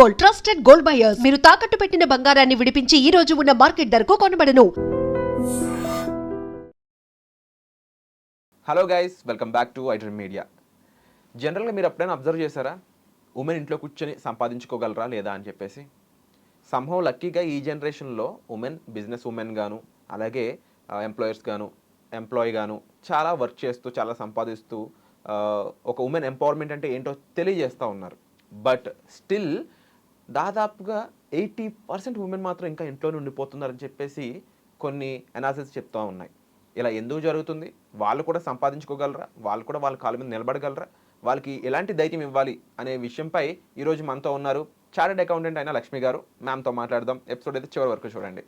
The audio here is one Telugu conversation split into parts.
Gold, trusted gold buyers. మీరు తాకట్టు పెట్టిన బంగారాన్ని విడిపించి ఈ రోజు ఉన్న మార్కెట్ ధరకు కొనబడను. Hello guys, welcome back to iDream Media. జనరల్గా మీరు ఎప్పుడైనా అబ్జర్వ్ చేశారా, ఉమెన్ ఇంట్లో కూర్చొని సంపాదించుకోగలరా లేదా అని చెప్పేసి? సంహవ్ లక్కీగా ఈ జనరేషన్లో ఉమెన్ బిజినెస్ ఉమెన్ గాను, అలాగే ఎంప్లాయర్స్ గాను, ఎంప్లాయీ గాను చాలా వర్క్ చేస్తూ చాలా సంపాదిస్తూ ఒక ఉమెన్ ఎంపవర్మెంట్ అంటే ఏంటో తెలియజేస్తూ ఉన్నారు. బట్ స్టిల్ దాదాపుగా 80% ఉమెన్ మాత్రం ఇంకా ఇంట్లోనే ఉండిపోతున్నారని చెప్పేసి కొన్ని అనాలిసిస్ చెప్తూ ఉన్నాయి. ఇలా ఎందుకు జరుగుతుంది? వాళ్ళు కూడా సంపాదించుకోగలరా? వాళ్ళు కూడా వాళ్ళ కాళ్ళ మీద నిలబడగలరా? వాళ్ళకి ఎలాంటి ధైర్యం ఇవ్వాలి అనే విషయంపై ఈరోజు మనతో ఉన్నారు చార్టెడ్ అకౌంటెంట్ అయిన లక్ష్మి గారు. మ్యామ్తో మాట్లాడదాం. ఎపిసోడ్ అయితే చివరి వరకు చూడండి.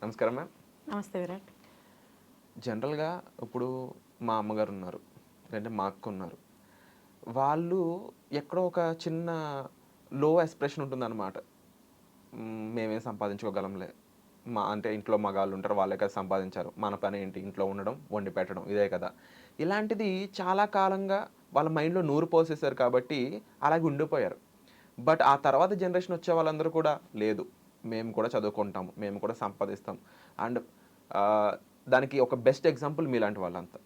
నమస్కారం మ్యామ్. నమస్తే విరాట్. జనరల్గా ఇప్పుడు మా అమ్మగారు ఉన్నారు, లేదంటే మా అక్క ఉన్నారు. వాళ్ళు ఎక్కడో ఒక చిన్న లో ఎక్స్ప్రెషన్ ఉంటుందన్నమాట. మేమేం సంపాదించుకోగలంలే, అంటే ఇంట్లో మగాళ్ళు ఉంటారు, వాళ్ళే కదా సంపాదించారు, మన పని ఏంటి ఇంట్లో ఉండడం, వండి పెట్టడం, ఇదే కదా. ఇలాంటిది చాలా కాలంగా వాళ్ళ మైండ్లో నూరు పోసేశారు కాబట్టి అలాగే ఉండిపోయారు. బట్ ఆ తర్వాత జనరేషన్ వచ్చే వాళ్ళందరూ కూడా లేదు, మేము కూడా చదువుకుంటాము, మేము కూడా సంపాదిస్తాం. అండ్ దానికి ఒక బెస్ట్ ఎగ్జాంపుల్ మీలాంటి వాళ్ళంతా.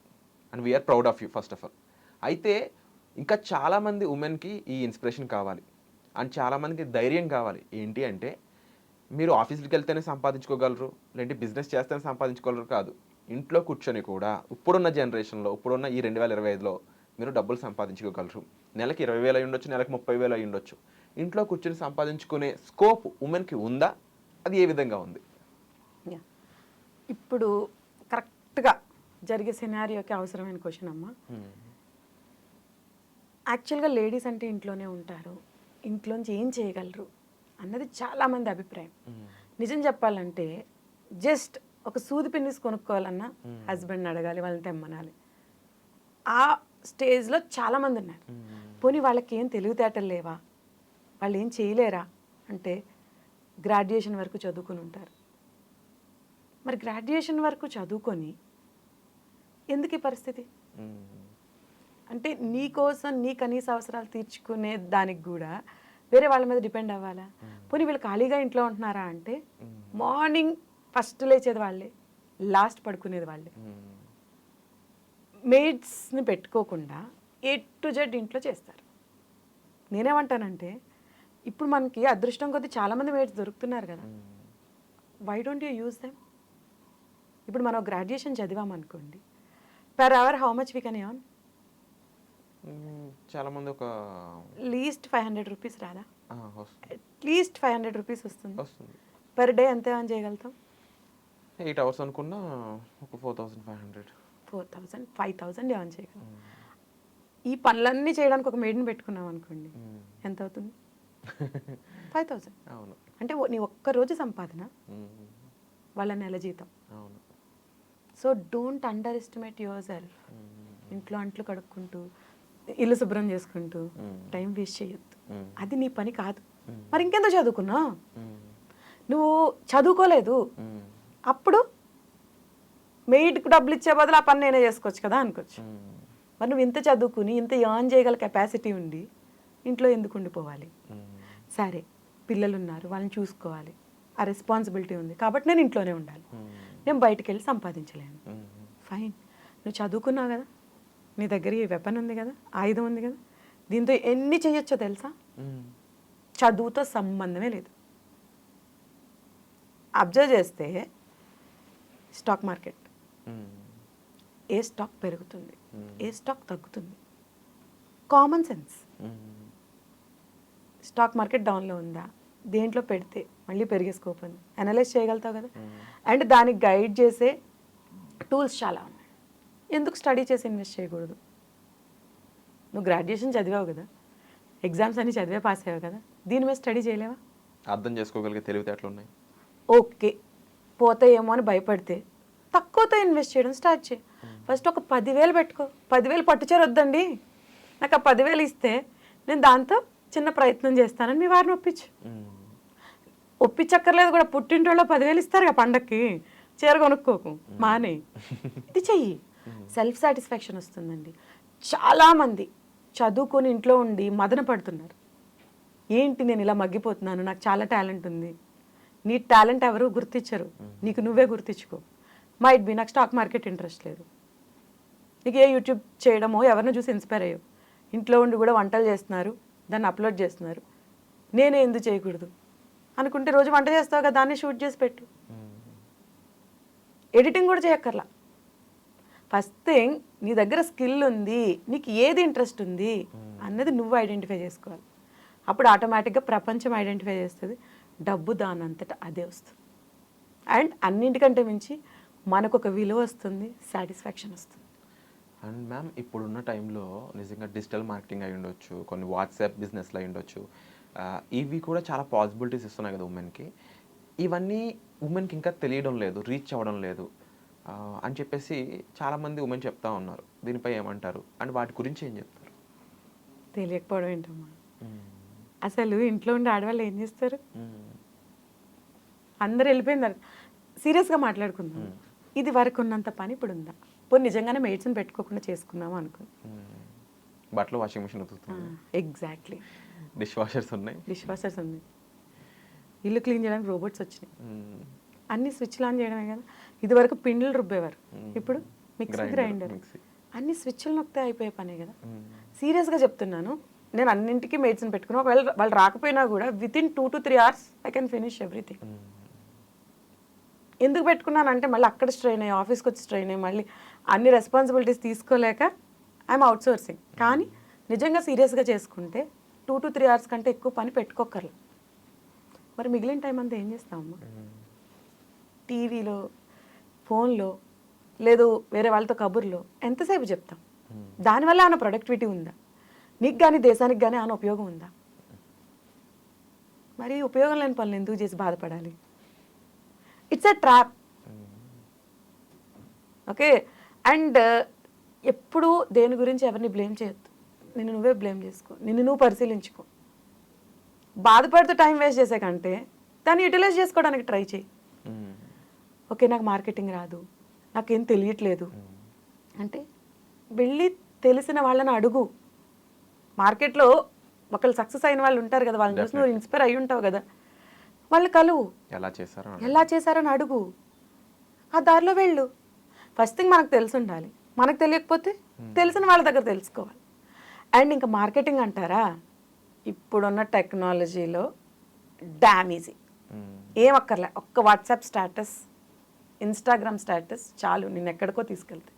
And we are proud of you first of all. అయితే ఇంకా చాలామంది ఉమెన్కి ఈ ఇన్స్పిరేషన్ కావాలి, అండ్ చాలామందికి ధైర్యం కావాలి. ఏంటి అంటే, మీరు ఆఫీస్కి వెళ్తేనే సంపాదించుకోగలరు, లేదంటే బిజినెస్ చేస్తేనే సంపాదించుకోగలరు కాదు. ఇంట్లో కూర్చొని కూడా ఇప్పుడున్న జనరేషన్లో, ఇప్పుడున్న ఈ 2025లో మీరు డబ్బులు సంపాదించుకోగలరు. నెలకి 20,000 అయి ఉండొచ్చు, నెలకి 30,000 అయి ఉండొచ్చు. ఇంట్లో కూర్చొని సంపాదించుకునే స్కోప్ ఉమెన్కి ఉందా? అది ఏ విధంగా ఉంది? ఇప్పుడు కరెక్ట్గా జరిగే సినారియోకి అవసరమైన క్వశ్చన్ అమ్మా. యాక్చువల్గా లేడీస్ అంటే ఇంట్లోనే ఉంటారు, ఇంట్లోంచి ఏం చేయగలరు అన్నది చాలామంది అభిప్రాయం. నిజం చెప్పాలంటే జస్ట్ ఒక సూది పిన్నిస్ కొనుక్కోవాలన్నా హస్బెండ్ని అడగాలి, వాళ్ళని తెమ్మనాలి. ఆ స్టేజ్లో చాలామంది ఉన్నారు. పోనీ వాళ్ళకి ఏం తెలివితేటలు లేవా, వాళ్ళు ఏం చేయలేరా అంటే గ్రాడ్యుయేషన్ వరకు చదువుకొని ఉంటారు. మరి గ్రాడ్యుయేషన్ వరకు చదువుకొని ఎందుకు ఈ పరిస్థితి? అంటే నీ కోసం నీ కనీస అవసరాలు తీర్చుకునే దానికి కూడా వేరే వాళ్ళ మీద డిపెండ్ అవ్వాలా? పోనీ వీళ్ళు ఖాళీగా ఇంట్లో ఉంటున్నారా అంటే మార్నింగ్ ఫస్ట్ లేచేది వాళ్ళే, లాస్ట్ పడుకునేది వాళ్ళే. మెయిడ్స్ని పెట్టుకోకుండా A to Z ఇంట్లో చేస్తారు. నేనేమంటానంటే, ఇప్పుడు మనకి అదృష్టం కొద్దీ చాలామంది మెయిడ్స్ దొరుకుతున్నారు కదా, why don't you use them? ఇప్పుడు మనం గ్రాడ్యుయేషన్ చదివామనుకోండి, per hour how much we can earn? చాలామంది ఒక లీస్ట్ 500 రూపీస్ రాదా? అట్లీస్ట్ 500 రూపీస్ వస్తుంది. పర్ డే ఎంత ఎర్న్ చేయగలుగుతాం? 8 hours అనుకున్నా ఒక 4,500 5,000 ఎర్న్ చేయగలం. ఈ పనులన్నీ చేయడానికి ఒక మెయిడ్ని పెట్టుకున్నాం అనుకోండి, ఎంత అవుతుంది? 5,000. అవును. అంటే నీ ఒక్కరోజు సంపాదన వాళ్ళ నెల జీతం. అవును. So don't under estimate your self. ఇంట్లో అంట్లు కడుక్కుంటూ, ఇల్లు శుభ్రం చేసుకుంటూ టైం వేస్ట్ చేయొద్దు. అది నీ పని కాదు. మరి ఇంకెందుకు చదువుకున్నావు? నువ్వు చదువుకోలేదు, అప్పుడు మెయిడ్కి డబ్బులు ఇచ్చే బదులు ఆ పని నేనే చేసుకోవచ్చు కదా అనుకోవచ్చు. మరి నువ్వు ఇంత చదువుకుని ఇంత ఎర్న్ చేయగల కెపాసిటీ ఉండి ఇంట్లో ఎందుకు ఉండిపోవాలి? సరే, పిల్లలు ఉన్నారు, వాళ్ళని చూసుకోవాలి, ఆ రెస్పాన్సిబిలిటీ ఉంది కాబట్టి నేను ఇంట్లోనే ఉండాలి, నేను బయటికి వెళ్ళి సంపాదించలేను. ఫైన్, నువ్వు చదువుకున్నావు కదా, నీ దగ్గర ఈ వెపన్ ఉంది కదా, ఆయుధం ఉంది కదా, దీంతో ఎన్ని చేయొచ్చో తెలుసా? చదువుతో సంబంధమే లేదు. అబ్జర్వ్ చేస్తే స్టాక్ మార్కెట్, ఏ స్టాక్ పెరుగుతుంది, ఏ స్టాక్ తగ్గుతుంది, కామన్ సెన్స్. స్టాక్ మార్కెట్ డౌన్లో ఉందా, దేంట్లో పెడితే మళ్ళీ పెరిగే స్కోప్ ఉంది, అనలైజ్ చేయగలుగుతావు కదా. అండ్ దానికి గైడ్ చేసే టూల్స్ చాలా ఉన్నాయి. ఎందుకు స్టడీ చేసి ఇన్వెస్ట్ చేయకూడదు? నువ్వు గ్రాడ్యుయేషన్ చదివావు కదా, ఎగ్జామ్స్ అన్ని చదివే పాస్ అయ్యావు కదా, దీని మీద స్టడీ చేయలేవా? అర్థం చేసుకోగలిగే తెలివితేటలు ఉన్నాయి. ఓకే, పోతే ఏమో అని భయపడితే తక్కువతో ఇన్వెస్ట్ చేయడం స్టార్ట్ చేయి. ఫస్ట్ ఒక 10,000 పెట్టుకో. 10,000 పట్టుచీర వద్దండి, నాకు ఆ 10,000 ఇస్తే నేను దాంతో చిన్న ప్రయత్నం చేస్తానని మీ వారిని ఒప్పించక్కర్లేదు కూడా. పుట్టింటోళ్ళు 10,000 ఇస్తారు కదా పండక్కి, చీర కొనుక్కోకు, మానే, ఇది చెయ్యి. సెల్ఫ్ సాటిస్ఫాక్షన్ వస్తుందండి. చాలామంది చదువుకొని ఇంట్లో ఉండి మదన పడుతున్నారు. ఏంటి నేను ఇలా మగ్గిపోతున్నాను, నాకు చాలా టాలెంట్ ఉంది. నీ టాలెంట్ ఎవరు గుర్తించరు, నీకు నువ్వే గుర్తించుకో. మైట్ బి నాకు స్టాక్ మార్కెట్ ఇంట్రెస్ట్ లేదు, నీకు ఏ యూట్యూబ్ చేయడమో ఎవరిని చూసి ఇన్స్పైర్ అయ్యో, ఇంట్లో ఉండి కూడా వంటలు చేస్తున్నారు, దాన్ని అప్లోడ్ చేస్తున్నారు, నేనే ఎందుకు చేయకూడదు అనుకుంటే రోజు వంట చేస్తావు కదా, దాన్ని షూట్ చేసి పెట్టు. ఎడిటింగ్ కూడా చేయక్కర్లా. ఫస్ట్ థింగ్ నీ దగ్గర స్కిల్ ఉంది, నీకు ఏది ఇంట్రెస్ట్ ఉంది అన్నది నువ్వు ఐడెంటిఫై చేసుకోవాలి. అప్పుడు ఆటోమేటిక్గా ప్రపంచం ఐడెంటిఫై చేస్తుంది, డబ్బు దానంతటా అదే వస్తుంది. అండ్ అన్నింటికంటే మించి మనకు ఒక విలువ వస్తుంది, సాటిస్ఫాక్షన్ వస్తుంది. అండ్ మ్యామ్ ఇప్పుడున్న టైంలో నిజంగా డిజిటల్ మార్కెటింగ్ అయి ఉండొచ్చు, కొన్ని వాట్సాప్ బిజినెస్లు అయి ఉండొచ్చు, ఇవి కూడా చాలా పాసిబిలిటీస్ ఇస్తున్నాయి కదా ఉమెన్కి. ఇవన్నీ ఉమెన్కి ఇంకా తెలియడం లేదు, రీచ్ అవ్వడం లేదు అని చెప్పేసి చాలామంది ఉమెన్ చెప్తా ఉన్నారు. దీనిపై ఏమంటారు అండ్ వాటి గురించి ఏం చెప్తారు? తెలియకపోవడం ఏంటమ్మా, అసలు ఇంట్లో ఉండి ఆడవాళ్ళు ఏం చేస్తారు? అందరు వెళ్ళిపోయింది. సీరియస్గా మాట్లాడుకుందాం, ఇది వరకు ఉన్నంత పని ఇప్పుడు ఉందా? పోనీ నిజంగానే మెడిసిన్ పెట్టుకోకుండా చేసుకున్నాము అనుకో, బట్టలు వాషింగ్ మిషన్ ఉతుకుతుంది, ఎగ్జాక్ట్లీ, డిష్ వాషర్స్ ఉన్నాయి, ఇల్లు క్లీన్ చేయడానికి రోబోట్స్ వచ్చినాయి, అన్ని స్విచ్లు ఆన్ చేయడమే కదా. ఇది వరకు పిండిలు రుబ్బేవారు, ఇప్పుడు మిక్సీ గ్రైండర్, అన్ని స్విచ్లు నొక్కితే అయిపోయే పనే కదా. సీరియస్గా చెప్తున్నాను, నేను అన్నింటికీ మెడిసిన్ పెట్టుకున్నాను. ఒకవేళ వాళ్ళు రాకపోయినా కూడా with in 2 to 3 hours I can finish everything. ఎందుకు పెట్టుకున్నానంటే మళ్ళీ అక్కడ స్ట్రెయిన్ అయ్యి, ఆఫీస్కి వచ్చి స్ట్రెయిన్ అయ్యి, మళ్ళీ అన్ని రెస్పాన్సిబిలిటీస్ తీసుకోలేక ఐఎమ్ అవుట్ సోర్సింగ్. కానీ నిజంగా సీరియస్గా చేసుకుంటే 2 to 3 hours కంటే ఎక్కువ పని పెట్టుకోకర్లేదు. మరి మిగిలిన టైం అంతా ఏం చేస్తామమ్మా? టీవీలో, ఫోన్లో, లేదు వేరే వాళ్ళతో కబుర్లో ఎంతసేపు చెప్తాం? దానివల్ల ఏమైనా ప్రొడక్టివిటీ ఉందా? నీకు కానీ దేశానికి కానీ ఏమైనా ఉపయోగం ఉందా? మరి ఉపయోగం లేని పనులు ఎందుకు చేసి బాధపడాలి? It's a trap. Okay, and ఎప్పుడు దేని గురించి ఎవరిని బ్లేమ్ చేయొద్దు, నిన్ను నువ్వే బ్లేమ్ చేసుకో, నిన్ను నువ్వు పరిశీలించుకో. బాధపడుతూ టైం వేస్ట్ చేసే కంటే దాన్ని యూటిలైజ్ చేసుకోవడానికి ట్రై చేయి. ఓకే, నాకు మార్కెటింగ్ రాదు, నాకేం తెలియట్లేదు అంటే వెళ్ళి తెలిసిన వాళ్ళని అడుగు. మార్కెట్లో ఒకళ్ళు సక్సెస్ అయిన వాళ్ళు ఉంటారు కదా, వాళ్ళని చూసి నువ్వు ఇన్స్పైర్ అయ్యి ఉంటావు కదా, వాళ్ళు కలువు, ఎలా చేశారని అడుగు, ఆ దారిలో వెళ్ళు. ఫస్ట్ థింగ్ మనకు తెలిసి ఉండాలి, మనకు తెలియకపోతే తెలిసిన వాళ్ళ దగ్గర తెలుసుకోవాలి. అండ్ ఇంకా మార్కెటింగ్ అంటారా, ఇప్పుడున్న టెక్నాలజీలో డామ్ ఈజీ, ఏం అక్కర్లే. ఒక్క వాట్సాప్ స్టేటస్, ఇన్స్టాగ్రామ్ స్టేటస్ చాలు నేను ఎక్కడికో తీసుకెళ్తే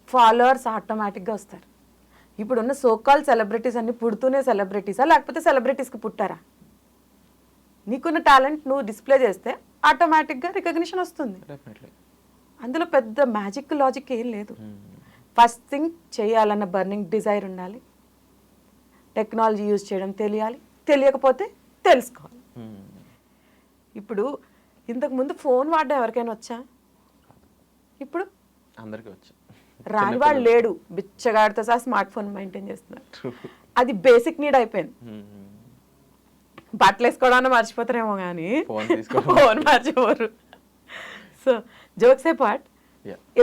ఫాలోవర్స్ ఆటోమేటిక్గా వస్తారు. ఇప్పుడున్న సోకాల్ సెలబ్రిటీస్ అన్ని పుడుతూనే సెలబ్రిటీసా, లేకపోతే సెలబ్రిటీస్కి పుట్టారా? నీకున్న టాలెంట్ నువ్వు డిస్ప్లే చేస్తే ఆటోమేటిక్గా రికగ్నిషన్ వస్తుంది. అందులో పెద్ద మ్యాజిక్ లాజిక్ ఏం లేదు. ఫస్ట్ థింగ్ చేయాలన్న బర్నింగ్ డిజైర్ ఉండాలి, టెక్నాలజీ యూజ్ చేయడం తెలియాలి, తెలియకపోతే తెలుసుకోవాలి. ఇప్పుడు ఇంతకుముందు ఫోన్ వాడడం ఎవరికైనా వచ్చా? ఇప్పుడు అందరికీ వచ్చా, రాని వాడు లేడు. బిచ్చగాడితో సహా స్మార్ట్ ఫోన్ మెయింటైన్ చేస్తున్నారు. అది బేసిక్ నీడ్ అయిపోయింది. బట్టలు వేసుకోవడానికి మర్చిపోతారేమో కానీ ఫోన్ మర్చిపోరు. సో జోక్స్ ఏ పార్ట్,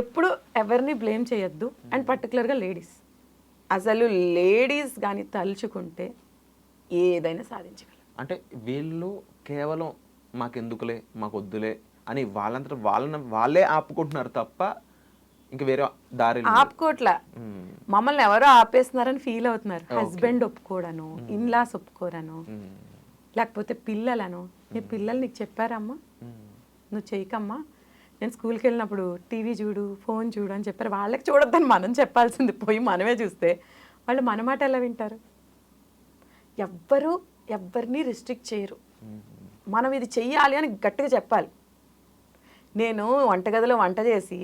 ఎప్పుడు ఎవరిని బ్లేమ్ చేయొద్దు. అండ్ పర్టికులర్గా లేడీస్, అసలు లేడీస్ కానీ తలుచుకుంటే ఏదైనా సాధించగలరు. అంటే వీళ్ళు కేవలం మాకెందుకులే, మాకు వద్దులే అని వాళ్ళంతా వాళ్ళే ఆపుకుంటున్నారు తప్ప ఇంకా వేరే దారి ఆపుకోట్లా. మమ్మల్ని ఎవరో ఆపేస్తున్నారని ఫీల్ అవుతున్నారు. హస్బెండ్ ఒప్పుకోడను, ఇన్లాస్ ఒప్పుకోరను, లేకపోతే పిల్లలను. నీ పిల్లలు నీకు చెప్పారమ్మా నువ్వు చేయకమ్మా, నేను స్కూల్కి వెళ్ళినప్పుడు టీవీ చూడు, ఫోన్ చూడు అని చెప్పారు. వాళ్ళకి చూడొద్దని మనం చెప్పాల్సింది పోయి మనమే చూస్తే వాళ్ళు మన మాట ఎలా వింటారు? ఎవరిని రిస్ట్రిక్ట్ చేయరు. మనం ఇది చెయ్యాలి అని గట్టిగా చెప్పాలి. నేను వంటగదిలో వంట చేసి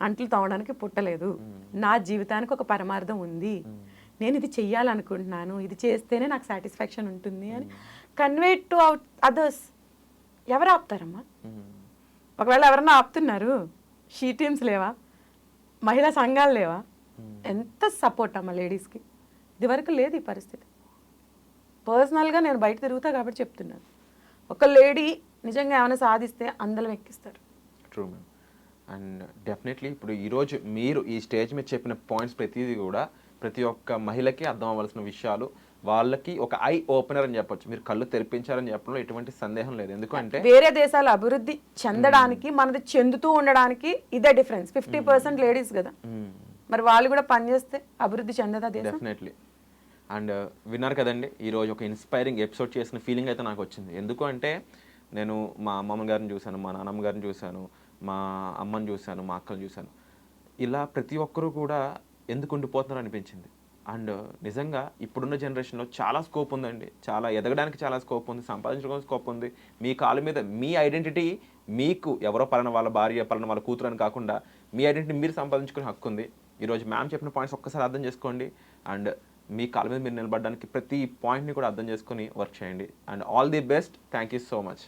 అంట్లు తవ్వడానికి పుట్టలేదు, నా జీవితానికి ఒక పరమార్థం ఉంది, నేను ఇది చెయ్యాలనుకుంటున్నాను, ఇది చేస్తేనే నాకు సాటిస్ఫాక్షన్ ఉంటుంది అని కన్వే టు అదర్స్. ఎవరు ఆపుతారమ్మా? ఒకవేళ ఎవరన్నా ఆపుతున్నారు, షీ టీమ్స్ లేవా, మహిళా సంఘాలు లేవా? ఎంత సపోర్ట్ అమ్మా లేడీస్కి. ఇదివరకు లేదు ఈ పరిస్థితి. పర్సనల్గా నేను బయట తిరుగుతా కాబట్టి చెప్తున్నాను. ఒక లేడీ నిజంగా ఏమైనా సాధిస్తే అందరం ఎక్కిస్తారు. True ma'am. అండ్ డెఫినెట్లీ ఇప్పుడు ఈరోజు మీరు ఈ స్టేజ్ మీద చెప్పిన పాయింట్స్ ప్రతిదీ కూడా ప్రతి ఒక్క మహిళకి అర్థం అవ్వాల్సిన విషయాలు. వాళ్ళకి ఒక ఐ ఓపెనర్ అని చెప్పొచ్చు. మీరు కళ్ళు తెరిపించారని చెప్పడంలో ఎటువంటి సందేహం లేదు. ఎందుకంటే వేరే దేశాలు అభివృద్ధి చెందడానికి మనది చెందుతూ ఉండడానికి ఇదే డిఫరెన్స్. 50% లేడీస్ కదా, మరి వాళ్ళు కూడా పనిచేస్తే అభివృద్ధి చెందదా దేశం? డెఫినెట్లీ. అండ్ విన్నారు కదండి, ఈరోజు ఒక ఇన్స్పైరింగ్ ఎపిసోడ్ చేసిన ఫీలింగ్ అయితే నాకు వచ్చింది. ఎందుకు అంటే నేను మా అమ్మమ్మ గారిని చూశాను, మా నాన్నమ్మ గారిని చూశాను, మా అమ్మని చూశాను, మా అక్కని చూశాను. ఇలా ప్రతి ఒక్కరూ కూడా ఎందుకు ఉండిపోతున్నారు అనిపించింది. అండ్ నిజంగా ఇప్పుడున్న జనరేషన్లో చాలా స్కోప్ ఉందండి, చాలా ఎదగడానికి చాలా స్కోప్ ఉంది, సంపాదించడానికి స్కోప్ ఉంది. మీ కాళ్ళ మీద మీ ఐడెంటిటీ మీకు ఎవరో పలానా వాళ్ళ భార్య పలానా వాళ్ళ కూతురు అని కాకుండా మీ ఐడెంటిటీ మీరు సంపాదించుకునే హక్కు ఉంది. ఈరోజు మ్యామ్ చెప్పిన పాయింట్స్ ఒక్కసారి అర్థం చేసుకోండి. అండ్ మీ కాళ్ళ మీద మీరు నిలబడడానికి ప్రతి పాయింట్ని కూడా అర్థం చేసుకొని వర్క్ చేయండి. And all the best. Thank you so much.